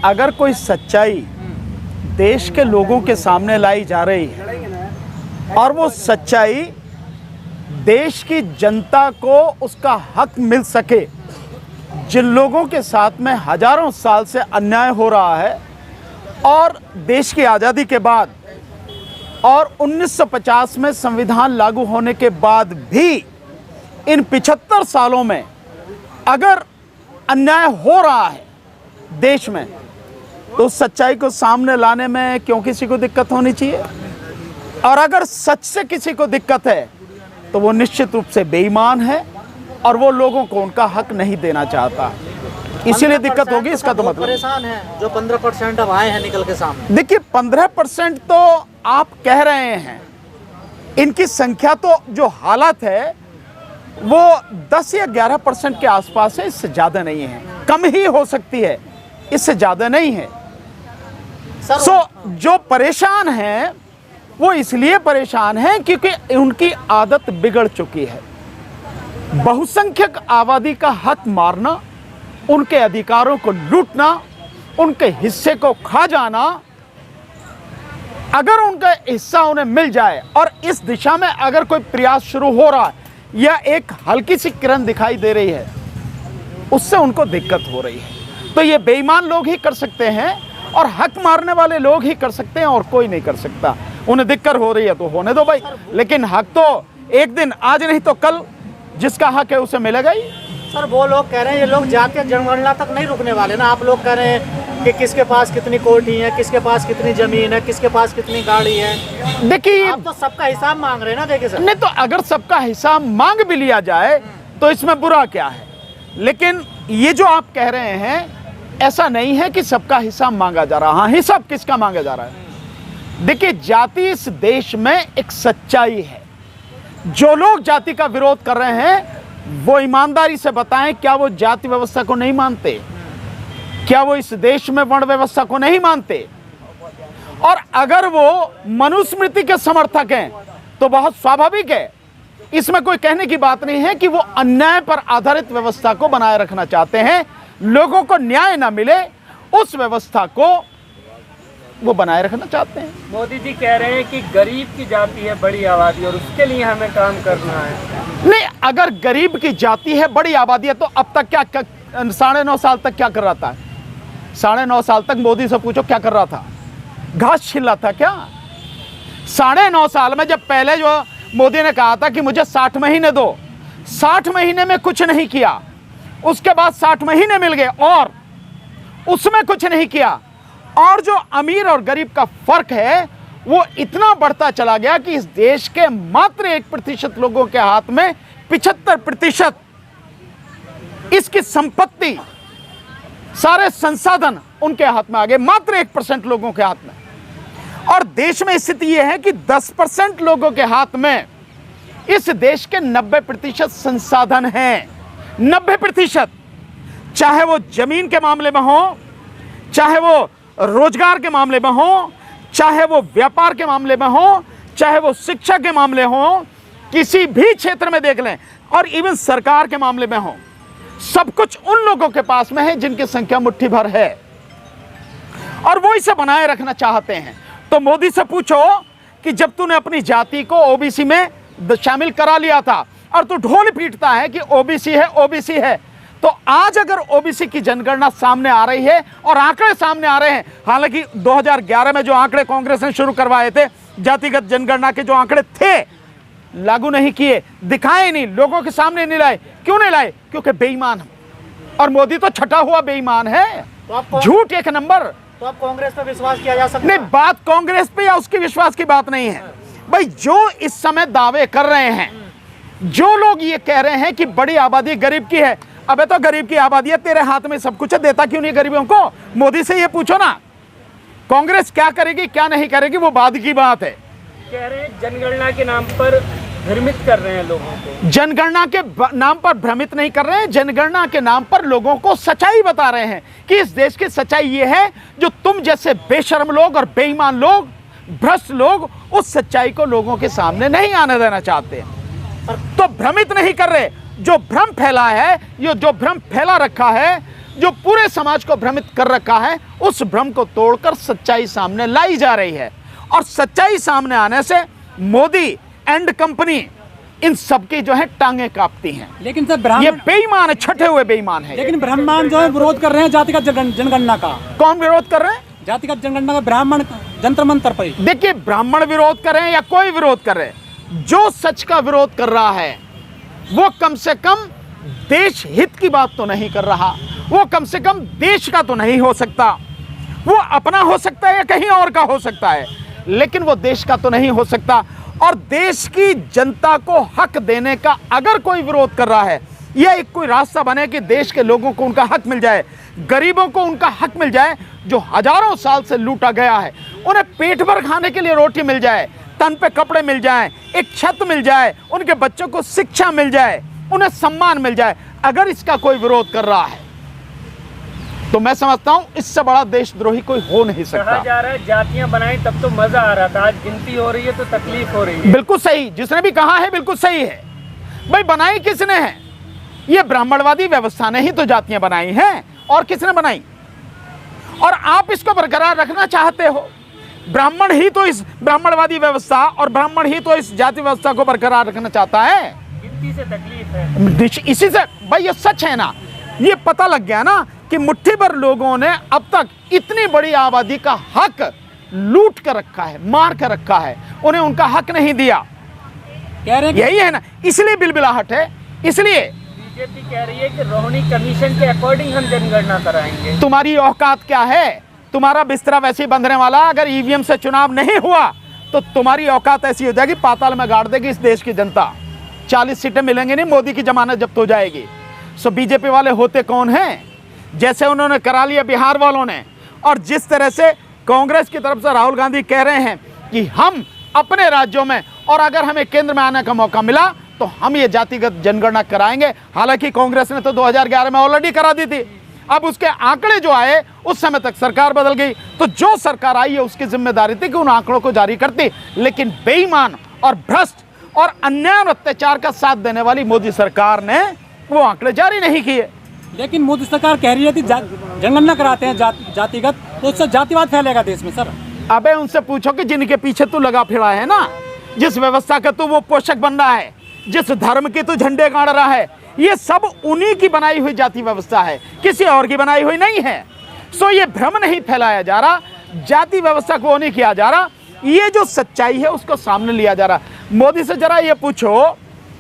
अगर कोई सच्चाई देश के लोगों के सामने लाई जा रही है और वो सच्चाई देश की जनता को उसका हक मिल सके, जिन लोगों के साथ में हजारों साल से अन्याय हो रहा है और देश की आज़ादी के बाद और 1950 में संविधान लागू होने के बाद भी इन 75 सालों में अगर अन्याय हो रहा है देश में, तो उस सच्चाई को सामने लाने में क्यों किसी को दिक्कत होनी चाहिए। और अगर सच से किसी को दिक्कत है तो वो निश्चित रूप से बेईमान है और वो लोगों को उनका हक नहीं देना चाहता, इसीलिए दिक्कत होगी। इसका तो मतलब परेशान है जो 15% अब आए हैं निकल के सामने। देखिए 15% तो आप कह रहे हैं, इनकी संख्या तो जो हालत है वो 10 या 11% के आसपास है, इससे ज़्यादा नहीं है, कम ही हो सकती है, इससे ज़्यादा नहीं है। जो परेशान हैं वो इसलिए परेशान हैं क्योंकि उनकी आदत बिगड़ चुकी है। बहुसंख्यक आबादी का हक मारना, उनके अधिकारों को लूटना, उनके हिस्से को खा जाना, अगर उनका हिस्सा उन्हें मिल जाए और इस दिशा में अगर कोई प्रयास शुरू हो रहा है या एक हल्की सी किरण दिखाई दे रही है, उससे उनको दिक्कत हो रही है। तो ये बेईमान लोग ही कर सकते हैं और हक मारने वाले लोग ही कर सकते हैं और कोई नहीं कर सकता। उन्हें दिक्कत हो रही है तो होने दो भाई, लेकिन हक तो एक दिन, आज नहीं तो कल, जिसका हक है उसे मिलेगा ही। सर वो लोग कह रहे हैं ये लोग जातीय जनगणना तक नहीं रुकने वाले ना। आप लोग कह रहे हैं कि किसके पास कितनी कोठी है, किसके पास कितनी जमीन है, किसके पास कितनी गाड़ी है। देखिए आप तो सबका हिसाब मांग रहे हैं ना। देखिए सर, नहीं तो अगर सबका हिसाब मांग भी लिया जाए तो इसमें बुरा क्या है, लेकिन ये जो आप कह रहे हैं ऐसा नहीं है कि सबका हिसाब मांगा जा रहा। हाँ, हिसाब किसका मांगा जा रहा है? देखिए जाति इस देश में एक सच्चाई है। जो लोग जाति का विरोध कर रहे हैं वो ईमानदारी से बताएं, क्या वो जाति व्यवस्था को नहीं मानते? क्या वो इस देश में वर्ण व्यवस्था को नहीं मानते? और अगर वो मनुस्मृति के समर्थक हैं तो बहुत स्वाभाविक है, इसमें कोई कहने की बात नहीं है कि वो अन्याय पर आधारित व्यवस्था को बनाए रखना चाहते हैं। लोगों को न्याय ना मिले उस व्यवस्था को वो बनाए रखना चाहते हैं। मोदी जी कह रहे हैं कि गरीब की जाति है बड़ी आबादी और उसके लिए हमें काम करना है। नहीं, अगर गरीब की जाति है बड़ी आबादी है तो अब तक क्या 9.5 साल तक क्या कर रहा था? 9.5 साल तक मोदी से पूछो क्या कर रहा था? घास छील रहा था क्या? 9.5 साल में जब पहले जो मोदी ने कहा था कि मुझे 60 महीने दो, 60 महीने में कुछ नहीं किया, उसके बाद 60 महीने मिल गए और उसमें कुछ नहीं किया, और जो अमीर और गरीब का फर्क है वो इतना बढ़ता चला गया कि इस देश के मात्र 1% लोगों के हाथ में 75% इसकी संपत्ति, सारे संसाधन उनके हाथ में आ गए, मात्र 1% लोगों के हाथ में। और देश में स्थिति यह है कि 10% लोगों के हाथ में इस देश के 90% संसाधन हैं। 90%, चाहे वो जमीन के मामले में हो, चाहे वो रोजगार के मामले में हो, चाहे वो व्यापार के मामले में हो, चाहे वो शिक्षा के मामले हो, किसी भी क्षेत्र में देख लें, और इवन सरकार के मामले में हो, सब कुछ उन लोगों के पास में है जिनकी संख्या मुट्ठी भर है और वो इसे बनाए रखना चाहते हैं। तो मोदी से पूछो कि जब तूने अपनी जाति को ओबीसी में शामिल करा लिया था और तू ढोल पीटता है कि ओबीसी है, ओबीसी है, तो आज अगर ओबीसी की जनगणना सामने आ रही है और आंकड़े सामने आ रहे हैं, हालांकि 2011 में जो आंकड़े कांग्रेस ने शुरू करवाए थे, जातिगत जनगणना के जो आंकड़े थे, लागू नहीं किए, दिखाए नहीं, लोगों के सामने नहीं लाए। क्यों नहीं लाए? क्योंकि बेईमान है और मोदी तो छटा हुआ बेईमान है, झूठ एक नंबर। तो अब कांग्रेस पर विश्वास किया जा सकता है? नहीं, बात कांग्रेस पे या उसके विश्वास की बात नहीं है भाई। जो इस समय दावे कर रहे हैं, जो लोग ये कह रहे हैं कि बड़ी आबादी गरीब की है, अबे तो गरीब की आबादी है, तेरे हाथ में सब कुछ है, देता क्यों नहीं गरीबों को? मोदी से ये पूछो ना। कांग्रेस क्या करेगी क्या नहीं करेगी वो बाद की बात है। कह रहे हैं जनगणना के नाम पर भ्रमित कर रहे हैं लोगों को। जनगणना के नाम पर भ्रमित नहीं कर रहे हैं, जनगणना के नाम पर लोगों को सच्चाई बता रहे हैं कि इस देश की सच्चाई ये है, जो तुम जैसे बेशर्म लोग और बेईमान लोग, भ्रष्ट लोग, उस सच्चाई को लोगों के सामने नहीं आने देना चाहते। तो भ्रमित नहीं कर रहे। जो भ्रम फैला है, ये जो भ्रम फैला रखा है, जो पूरे समाज को भ्रमित कर रखा है, उस भ्रम को तोड़कर सच्चाई सामने लाई जा रही है। और सच्चाई सामने आने से मोदी एंड कंपनी इन सबकी जो है टांगे कांपती हैं। लेकिन सर ये ब्राह्मण, बेईमान है, छठे हुए बेईमान है। लेकिन ब्राह्मण जो है विरोध कर रहे हैं जातिगत जनगणना का। कौन विरोध कर रहे हैं? जातिगत जनगणना का ब्राह्मण जंतर मंतर पर। देखिए, ब्राह्मण विरोध कर रहे हैं या कोई विरोध कर रहे हैं, जो सच का विरोध कर रहा है वो कम से कम देश हित की बात तो नहीं कर रहा, वो कम से कम देश का तो नहीं हो सकता। वो अपना हो सकता है या कहीं और का हो सकता है, लेकिन वो देश का तो नहीं हो सकता। और देश की जनता को हक देने का अगर कोई विरोध कर रहा है, यह एक कोई रास्ता बने कि देश के लोगों को उनका हक मिल जाए, गरीबों को उनका हक मिल जाए, जो हजारों साल से लूटा गया है, उन्हें पेट भर खाने के लिए रोटी मिल जाए, तन पे कपड़े मिल जाएं, एक छत मिल जाए, उनके बच्चों को शिक्षा मिल जाए, उन्हें सम्मान मिल जाए। अगर इसका कोई विरोध कर रहा है तो मैं समझता हूं इससे बड़ा देशद्रोही कोई हो नहीं सकता। कहा जा रहा है जातियां बनाई तब तो मजा आ रहा था, आज गिनती हो रही है तो तकलीफ हो रही है। बिल्कुल सही, जिसने भी कहा है बिल्कुल सही है। भाई बनाई किसने है? ये ब्राह्मणवादी व्यवस्था ने ही तो जातियां बनाई हैं, और किसने बनाई? और आप इसको बरकरार रखना चाहते हो। ब्राह्मण ही तो इस ब्राह्मणवादी व्यवस्था और ब्राह्मण ही तो इस जाति व्यवस्था को बरकरार रखना चाहता है। गिनती से तकलीफ है, इसी से भाई ये सच है ना, ये पता लग गया ना कि मुट्ठी भर लोगों ने अब तक इतनी बड़ी आबादी का हक लूट कर रखा है, मार कर रखा है, उन्हें उनका हक नहीं दिया। कह रहे हैं यही है ना, इसलिए बिलबिलाहट है। इसलिए बीजेपी कह रही है कि रोहिणी कमीशन के अकॉर्डिंग हम जनगणना कराएंगे। तुम्हारी औकात क्या है? तुम्हारा बिस्तरा वैसे ही बंधने वाला। अगर ईवीएम से चुनाव नहीं हुआ तो तुम्हारी औकात ऐसी हो जाएगी, पाताल में गाड़ देगी इस देश की जनता। 40 सीटें मिलेंगी नहीं, मोदी की जमानत जब्त हो जाएगी। सो बीजेपी वाले होते कौन हैं? जैसे उन्होंने करा लिया बिहार वालों ने, और जिस तरह से कांग्रेस की तरफ से राहुल गांधी कह रहे हैं कि हम अपने राज्यों में, और अगर हमें केंद्र में आने का मौका मिला तो हम ये जातिगत जनगणना कराएंगे। हालांकि कांग्रेस ने तो 2011 में ऑलरेडी करा दी थी। अब उसके आंकड़े जो आए उस समय तक सरकार बदल गई, तो जो सरकार आई है उसकी जिम्मेदारी थी कि उन आंकड़ों को जारी करती। लेकिन बेईमान और भ्रष्ट और अन्याय और अत्याचार का साथ देने वाली मोदी सरकार ने वो आंकड़े जारी नहीं किए। लेकिन मोदी सरकार कह रही है कि जनगणना कराते हैं जातिगत, तो उससे जातिवाद फैलेगा देश में। सर अबे उनसे पूछो कि जिनके पीछे तू लगा फिरा है ना, जिस व्यवस्था का तू वो पोषक बन रहा है, जिस धर्म की तू झंडे गाड़ रहा है, ये सब उन्हीं की बनाई हुई जाति व्यवस्था है, किसी और की बनाई हुई नहीं है। सो ये भ्रम नहीं फैलाया जा रहा, जाति व्यवस्था को नहीं किया जा रहा, ये जो सच्चाई है उसको सामने लिया जा रहा। मोदी से जरा ये पूछो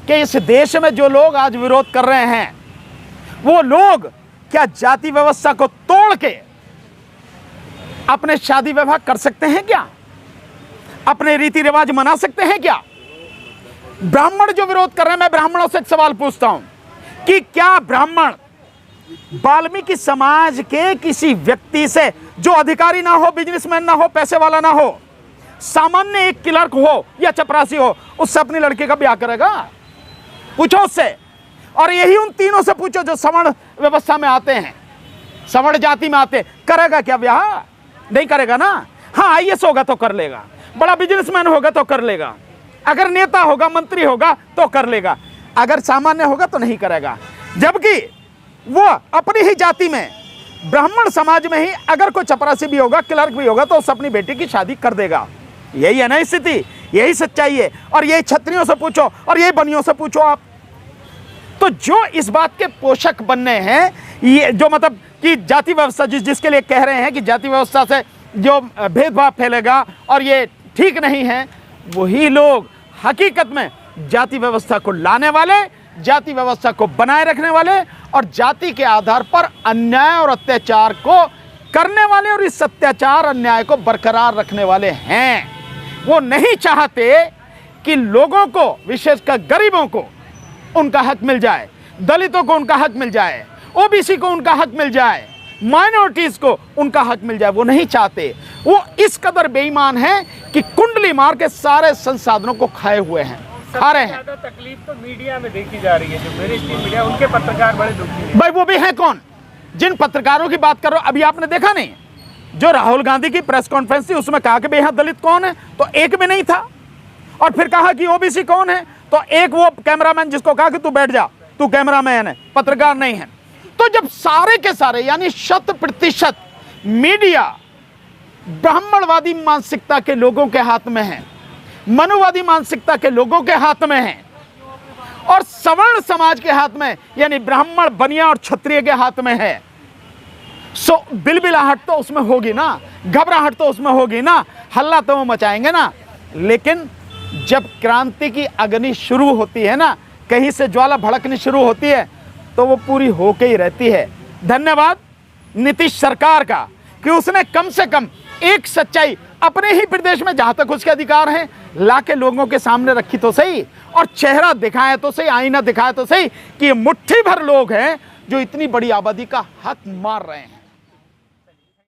कि इस देश में जो लोग आज विरोध कर रहे हैं, वो लोग क्या जाति व्यवस्था को तोड़ के अपने शादी विवाह कर सकते हैं क्या? अपने रीति रिवाज मना सकते हैं क्या? ब्राह्मण जो विरोध कर रहे हैं, मैं ब्राह्मणों से एक सवाल पूछता हूं कि क्या ब्राह्मण वाल्मीकि समाज के किसी व्यक्ति से, जो अधिकारी ना हो, बिजनेसमैन ना हो, पैसे वाला ना हो, सामान्य एक क्लर्क हो या चपरासी हो, उससे अपनी लड़की का ब्याह करेगा? पूछो उससे। और यही उन तीनों से पूछो जो सवर्ण व्यवस्था में आते हैं, सवर्ण जाति में आते हैं, करेगा क्या ब्याह? नहीं करेगा ना। हाँ, आईएएस होगा तो कर लेगा, बड़ा बिजनेसमैन होगा तो कर लेगा, अगर नेता होगा, मंत्री होगा तो कर लेगा, अगर सामान्य होगा तो नहीं करेगा। जबकि वो अपनी ही जाति में, ब्राह्मण समाज में ही अगर कोई चपरासी भी होगा, क्लर्क भी होगा, तो उस अपनी बेटी की शादी कर देगा। यही है ना स्थिति, यही सच्चाई है। और यही क्षत्रियों से पूछो और यही बनियों से पूछो आप। तो जो इस बात के पोषक बनने हैं, ये जो मतलब कि जाति व्यवस्था जिसके लिए कह रहे हैं कि जाति व्यवस्था से जो भेदभाव फैलेगा और ये ठीक नहीं है, वही लोग हकीकत में जाति व्यवस्था को लाने वाले, जाति व्यवस्था को बनाए रखने वाले और जाति के आधार पर अन्याय और अत्याचार को करने वाले और इस अत्याचार अन्याय को बरकरार रखने वाले हैं। वो नहीं चाहते कि लोगों को, विशेषकर गरीबों को उनका हक मिल जाए, दलितों को उनका हक मिल जाए, ओबीसी को उनका हक मिल जाए, माइनॉरिटीज को उनका हक मिल जाए। वो नहीं चाहते। वो इस कदर बेईमान हैं कि कुंडली मार के सारे संसाधनों को खाए हुए हैं, खा रहे हैं। ज्यादा तकलीफ तो मीडिया में देखी जा रही है, जो मेरी स्ट्रीम मीडिया, उनके पत्रकार बड़े दुखी हैं। भाई वो भी है कौन? जिन पत्रकारों की बात करो, अभी आपने देखा नहीं जो राहुल गांधी की प्रेस कॉन्फ्रेंस थी, उसमें कहा कि बेहद दलित कौन है, तो एक भी नहीं था। और फिर कहा कि ओबीसी कौन है, तो एक वो कैमरामैन जिसको कहा कि तू बैठ जा, तू कैमरामैन है, पत्रकार नहीं है। तो जब सारे के सारे यानी 100% मीडिया ब्राह्मणवादी मानसिकता के लोगों के हाथ में है, मनुवादी मानसिकता के लोगों के हाथ में है, और सवर्ण समाज के हाथ में यानी ब्राह्मण, बनिया और क्षत्रिय के हाथ में है, सो बिलबिलाहट तो उसमें होगी ना, घबराहट तो उसमें होगी ना, हल्ला तो वो मचाएंगे ना। लेकिन जब क्रांति की अग्नि शुरू होती है ना, कहीं से ज्वाला भड़कनी शुरू होती है, तो वो पूरी होके ही रहती है। धन्यवाद नीतीश सरकार का कि उसने कम से कम एक सच्चाई अपने ही प्रदेश में जहां तक उसके अधिकार हैं लाके लोगों के सामने रखी तो सही, और चेहरा दिखाया तो सही, आईना दिखाया तो सही कि ये मुट्ठी भर लोग हैं जो इतनी बड़ी आबादी का हक मार रहे हैं।